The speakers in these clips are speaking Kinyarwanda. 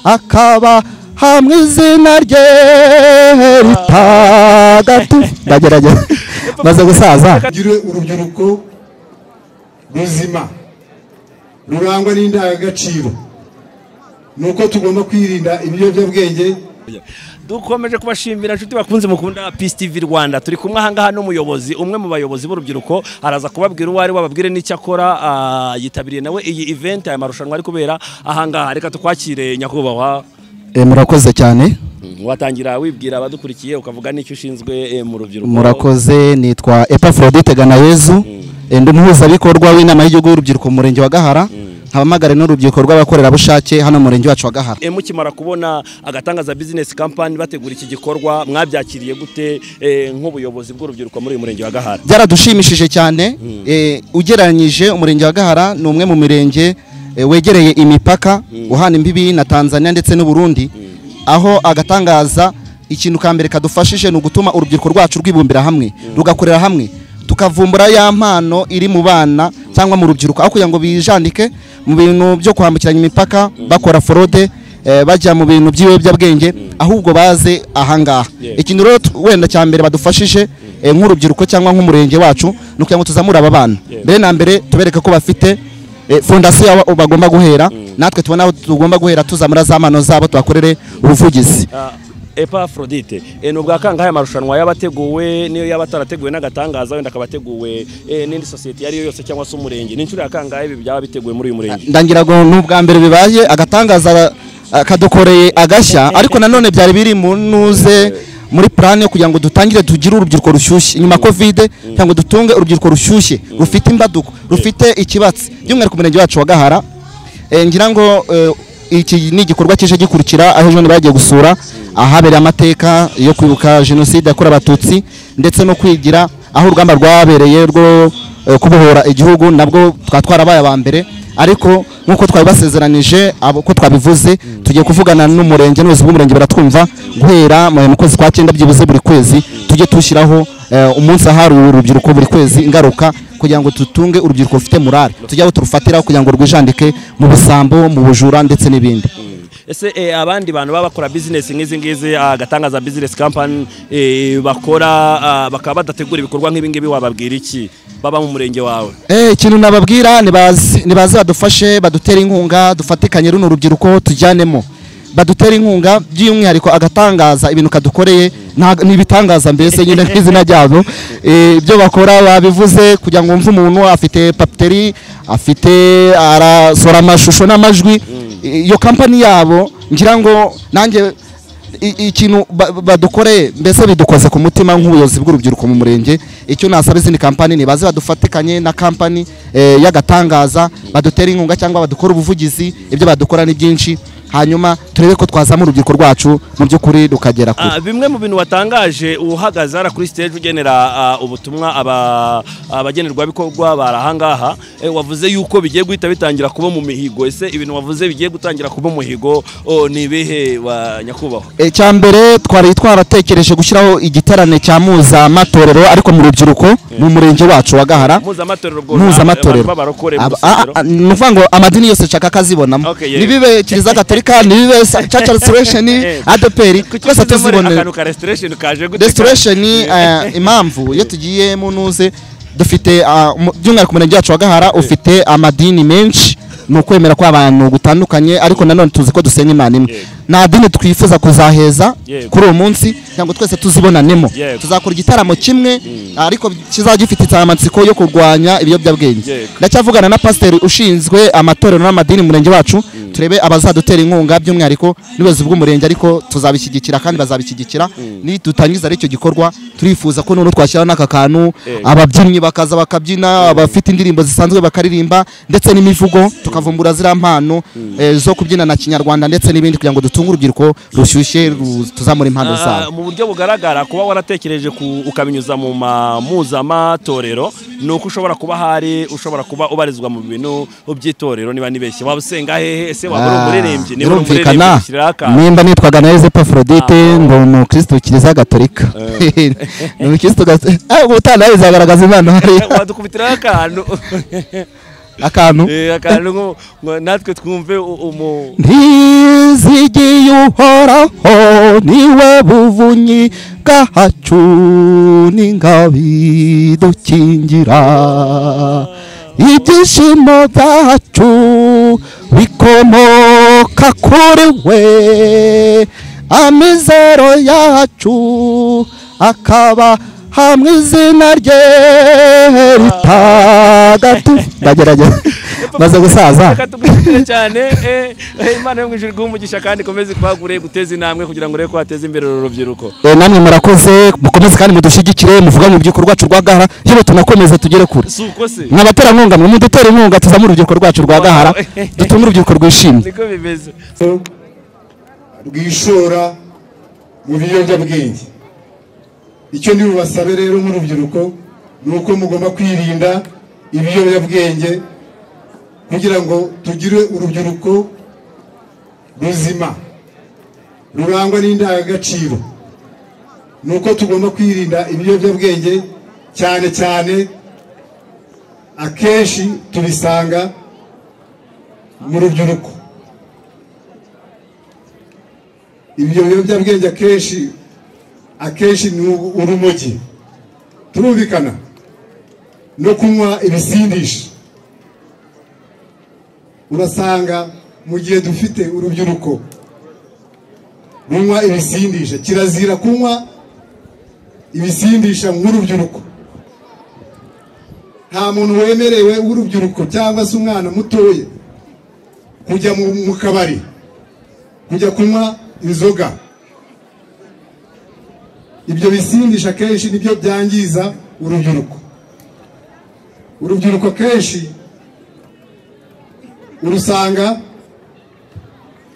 akaba hamwe izina rye ritagatifu. Ndagerageza maze gusaza. Gire urubyiruko ruzima rurangwa n'indangagaciro, nuko tugomba kwirinda ibiyobyabwenge. Dukomeje kubashimira inshuti bakunze mukunda Peace TV Rwanda. Turi kumwe ahangaha n'umuyobozi, umwe mu bayobozi b'urubyiruko, araza kubabwira uwari wababwire n'icyo akora. Yitabiriye nawe iyi event aya marushanwa ari kubera ahangaha. Reka tukwakire nyakubahwa. Murakoze cyane. Watangira wibwira abadukurikiye ukavuga n'icyo ushinzwe mu rubyiruko. Murakoze, nitwa Epafrodite Ganayezu, ndi umuhuzabikorwa w'inama y'igihugu y'urubyiruko mu murenge wa Gahara. Habamagare n'urubyiruko rw'abakorerabushake hano mu murenge wacu wa Gahara. Mukimara kubona agatangaza business company bategura iki gikorwa, mwabyakiriye gute nk'ubuyobozi bw'urubyiruko muri uyu murenge wa Gahara? Byaradushimishije cyane. Ugereranyije umurenge wa Gahara ni umwe mu mirenge wegereye imipaka uhana imbibi na Tanzania ndetse n'u Burundi, aho agatangaza ikintu kambere kadufashije no gutuma urubyiruko rwacu rwibumbira hamwe rugakorera hamwe tukavumbura ya mpano iri mu bana cyangwa mu rubyiruko, aho kugira ngo bijandike mu bintu byo kwambukiranya imipaka bakora fraude bajya mu bintu by'ibiyobyabwenge, ahubwo baze ahangaha. Ikintu rero wenda cyambere badufashije nk'urubyiruko cyangwa nk'umurenge wacu no kugira ngo tuzamura aba bana mbere na mbere tubereka ko bafite fondasiyo bagomba guhera, natwe tubona tugomba guhera tuzamura za mpano zabo tubakorere ubuvugizi. Epafrodite, nubwa kangahe marushanwa yabateguwe niyo yabatarateguwe n'agatangaza wenda kabateguwe n'indi society yari yose cyangwa se umurenge, n'inshuro ya kangahe ibi byaba biteguwe muri uyu murenge? Ndangira ngo nubwa mbere bibaye agatangaza kadukoreye agashya, ariko nanone byari biri mu nuze muri plan yo kugira ngo dutangire tugire urubyiruko rushyushye nyuma covid, cyangwa dutunge urubyiruko rushyushye rufite imbaduko rufite ikibatsi by'umwihariko umurenge wacu wa Gahara. Ngira ngo iki ni igikorwa kije gikurikira aho ejo bagiye gusura ahabereye amateka yo kwibuka jenoside yakorewe abatutsi ndetse no kwigira aho urugamba rwabereye rwo kubohora igihugu, nabwo twatwarabaye aba mbere. Ariko nkuko twabibasezeranije ko twabivuze, tugiye kuvugana n'umurenge n'ubuyobozi bw'umurenge baratwumva guhera mu kwezi kwa 9 byibuze buri kwezi tujye tushyiraho umunsi ahari urubyiruko buri kwezi ingaruka, kugira ngo tutunge urubyiruko rufite morale tujyaho turufatira kugira ngo rwijandike mu busambo mu bujura ndetse n'ibindi. Ese abandi bantu baba bakora business nk'izi ngizi agatangaza business company bakora bakaba badategura ibikorwa nk'ibi ngibi, wababwira iki baba mu murenge wawe? Ikintu nababwira nibaze badufashe badutera inkunga, dufatikanye runo rubyiruko tujyanemo, badutera inkunga by'umwihariko agatangaza ibintu kadukoreye nibitangaza mbese nyine nk'izina ryabo ibyo bakora babivuze kugira ngo umve umuntu afite papeteri afite arasora amashusho n'amajwi iyo company yabo. Ngira ngo nanjye ikintu badukoreye mbese bidukoze ku mutima nk'ubuyobozi bw'urubyiruko mu murenge. Icyo nasaba izindi company nibaze badufatikanye na company y'agatangaza badutera inkunga cyangwa badukora ubuvugizi, ibyo badukora ni byinshi, hanyuma turebe ko twazamura urubyiruko rwacu mu by'ukuri rukagera kure. Bimwe mu bintu watangaje uhagaze ara kuri stage ugenera ubutumwa abagenerwa bikorwa barahangaha, wavuze yuko bigiye guhita bitangira kuba mu mihigo. Ese ibintu wavuze bigiye gutangira kuba mu mihigo ni bihe wa nyakubahwa? Cyambere twaratekereje gushyiraho igiterane cya muza matorero ariko mu rubyiruko mu murenge wacu wa Gahara. Muza matorero nuvuga ngo amadini yose nshaka kazibonamo, nibibe kiliza gatolika nibibe church restoration ADPR twese tuzibone. Restoration impamvu iyo tugiye mu nuze dufite by'umwihariko mu murenge wacu wa Gahara ufite amadini menshi, no kwemera kwa abantu gutandukanye, ariko nanone tuzi ko dusenga Imana imwe. Nta dini twifuza kuzaheza kuri uwo munsi cyangwa twese tuzibonanemo. Tuzakora igitaramo kimwe ariko kizagifite insanganyamatsiko yo kurwanya ibiyobyabwenge. Ndacyavugana na pasiteri ushinzwe amatorero n'amadini mu murenge wacu, turebe abazadutera inkunga by'umwihariko n'ubuyobozi bw'umurenge, ariko tuzabishyigikira kandi bazabishyigikira. Ni dutangiza ari cyo gikorwa turifuza ko none twashyira n'aka kantu ababyinnyi bakaza bakabyina, abafite indirimbo zisanzwe bakaririmba ndetse n'imivugo, tukavumbura zira mpano zo kubyina na kinyarwanda ndetse n'ibindi kugira ngo dutunge urubyiruko rushyushye tuzamura impano zabo. Mu buryo bugaragara kuba waratekereje ukabinyuza mu mpuzamatorero, ni uko ushobora kuba hari ushobora kuba ubarizwa mu bintu by'itorero. Niba nibeshye waba usenga hehe? Ese waba uri umuririmbyi? Niba umuririmbyi nimba nitwaga na Epafrodite ngo umukristo kiliza gatolika ni umukristo utanayizagaragaza impano hari wadukubitira akantu akantu natwe twumve ntizigiye uhoraho niwe buvunyi bwacu n'ingabidukingira ibyishimo byacu bikomoka kuri we amizero yacu akaba hamwe izina rye ritagatifu ndagerageza maze gusaza reka tugushyire cyane Imana yo mu ijuru iguhe umugisha kandi ikomeze kwagure guteza intambwe kugira ngo urebe ko hateza imbere uru rubyiruko namwe murakoze mukomeze kandi mudushyigikire muvuga mu rubyiruko rwacu rwa Gahara yewe tunakomeze tugere kure n'abaterankunga mwe mudutera inkunga tuzamure urubyiruko rwacu rwa Gahara dutunge urubyiruko rwishimye niko bimeze rwishora mu biyobyabwenge icyo ndi bubasabe rero nk'urubyiruko ni uko mugomba kwirinda ibiyobyabwenge kugira ngo tugire urubyiruko ruzima rurangwa n'indangagaciro ni uko tugomba kwirinda ibiyobyabwenge cyane cyane akenshi tubisanga mu rubyiruko ibyo biyobyabwenge akenshi ni urumogi turumvikana no kunywa ibisindisha urasanga mu gihe dufite urubyiruko runywa ibisindisha kirazira kunywa ibisindisha nk'urubyiruko nta muntu wemerewe w'urubyiruko cyangwa se umwana mutoya kujya mu kabari kujya kunywa inzoga ibyo bisindisha kenshi nibyo byangiza urubyiruko kenshi urusanga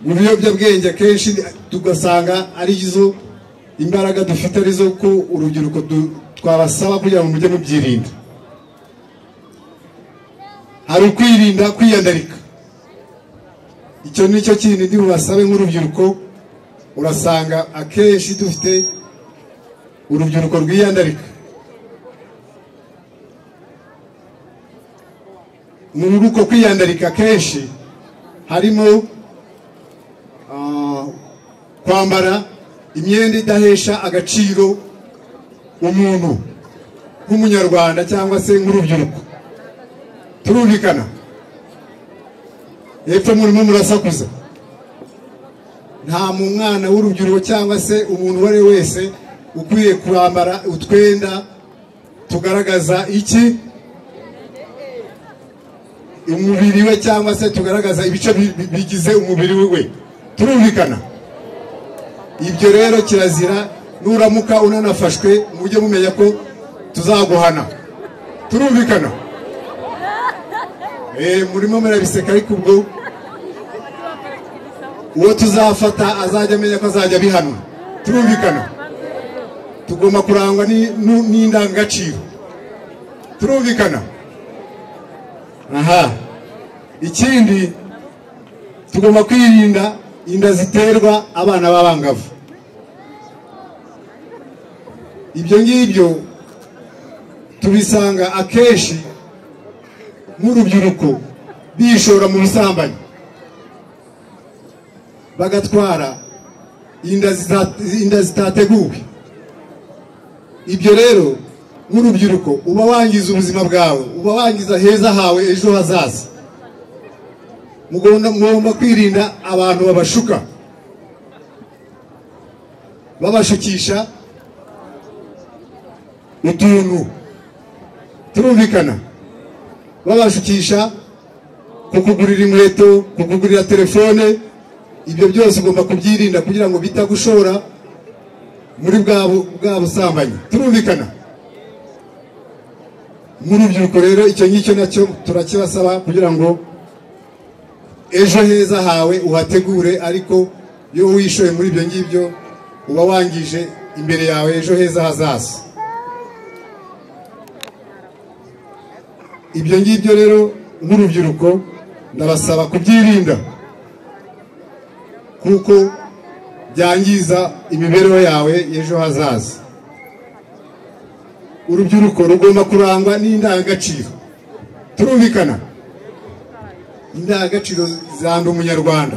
mu biyobyabwenge kenshi tugasanga ari izo imbaraga dufite arizo ko urubyiruko twabasaba kugira ngo mujye mubyirinda hari ukwirinda kwiyandarika icyo nicyo kintu ndi bubasabe nk'urubyiruko urasanga akenshi dufite urubyiruko rwiyandarika muri uko kwiyandarika kenshi harimo kwambara imyenda idahesha agaciro umuntu nk'umunyarwanda cyangwa se nk'urubyiruko turumvikana hepfo murimo murasakuza nta mwana w'urubyiruko cyangwa se umuntu uwo ari we wese ukwiye kwambara utwenda tugaragaza iki umubiri we cyangwa se tugaragaza ibice bigize umubiri we turumvikana ibyo rero kirazira nuramuka unanafashwe mujye mumenya ko tuzaguhana turumvikana murimo murabiseka ariko ubwo uwo tuzafata azajya amenya ko azajya bihanwa turumvikana tugomba kurangwa n'indangagaciro turumvikana aha ikindi tugomba kwirinda inda ziterwa abana b'abangavu ibyo ngibyo tubisanga akenshi nk'urubyiruko bishora mu busambanyi bagatwara inda zitateguwe ibyo rero nk'urubyiruko uba wangiza ubuzima bwawe uba wangiza heza hawe ejo hazaza mugomba kwirinda abantu babashuka babashukisha utuntu turumvikana babashukisha kukugurira inkweto kukugurira telefone ibyo byose ugomba kubyirinda kugira ngo bitagushora muri bwa busambanyi turumvikana nk'urubyiruko rero icyo ngicyo nacyo turakibasaba kugira ngo ejo heza hawe uhategure ariko iyo wishoye muri ibyo ngibyo uba wangije imbere yawe ejo heza hazaza ibyo ngibyo rero nk'urubyiruko ndabasaba kubyirinda kuko byangiza imibereho yawe ejo hazaza urubyiruko rugomba kurangwa n'indangagaciro turumvikana indangagaciro za ndi umunyarwanda.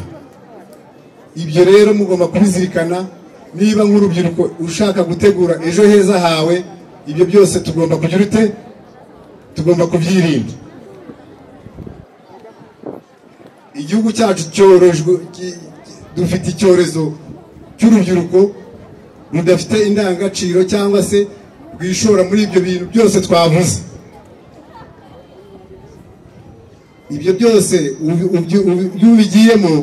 Ibyo rero mugomba kubizirikana niba nk'urubyiruko ushaka gutegura ejo heza hawe. Ibyo byose tugomba kugira ute, tugomba kubyirinda. Igihugu cyacu cyorojwe, dufite icyorezo cy'urubyiruko rudafite indangagaciro cyangwa se rwishora muri ibyo bintu byose twavuze. Ibyo byose iyo ubigiyemo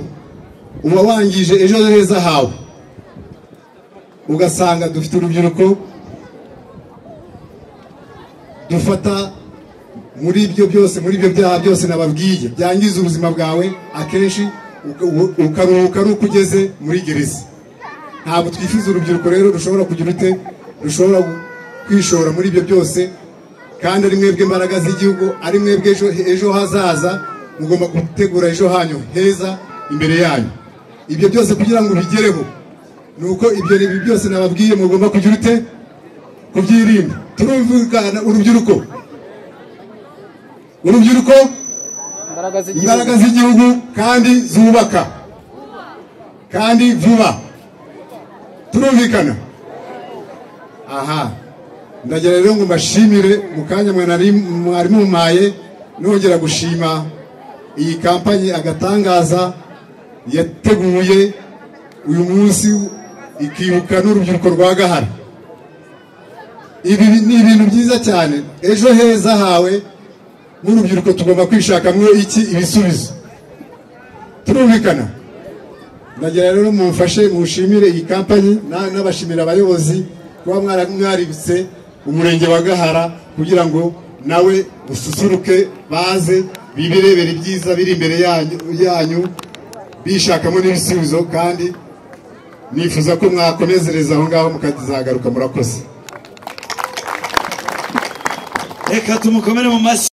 uba wangije ejo heza hawe. Ugasanga dufite urubyiruko dufata muri ibyo byose, muri ibyo byaha byose nababwiye byangiza ubuzima bwawe, akenshi ukaruhuka ari uko ugeze muri gereza. Ntabwo twifuza urubyiruko rero rushobora kugira ute, rushobora kwishora muri ibyo byose, kandi ari mwebwe imbaraga z'igihugu, ari mwebwe ejo hazaza. Mugomba gutegura ejo hanyu heza imbere yanyu. Ibyo byose kugira ngo bigereho nuko ibyo byose nababwiye mugomba kugira ute, kubyirinda. Turumvikana urubyiruko imbaraga z'igihugu kandi zubaka kandi vuba. Turumvikana. Aha, ndagira rero ngo mbashimire mu kanya mwari mumpaye, nongera gushima iyi kampanye agatangaza yateguye uyu munsi ikibuka n'urubyiruko rwa Gahara. Ibi ni ibintu byiza cyane. Ejo heza hawe n'urubyiruko tugomba kwishakamo iki, ibisubizo. Turumvikana. Ndagira rero mumfashe mushimire iyi kampanye, n'abashimira abayobozi kuba mwaributse umurenge wa Gahara kugira ngo nawe ususuruke, baze bibirebera ibyiza biri imbere yanyu bishakamo n'ibisubizo. Kandi nifuza ko mwakomezereza aho ngaho mukazagaruka. Murakoze. Reka tumukomere mu mashyi.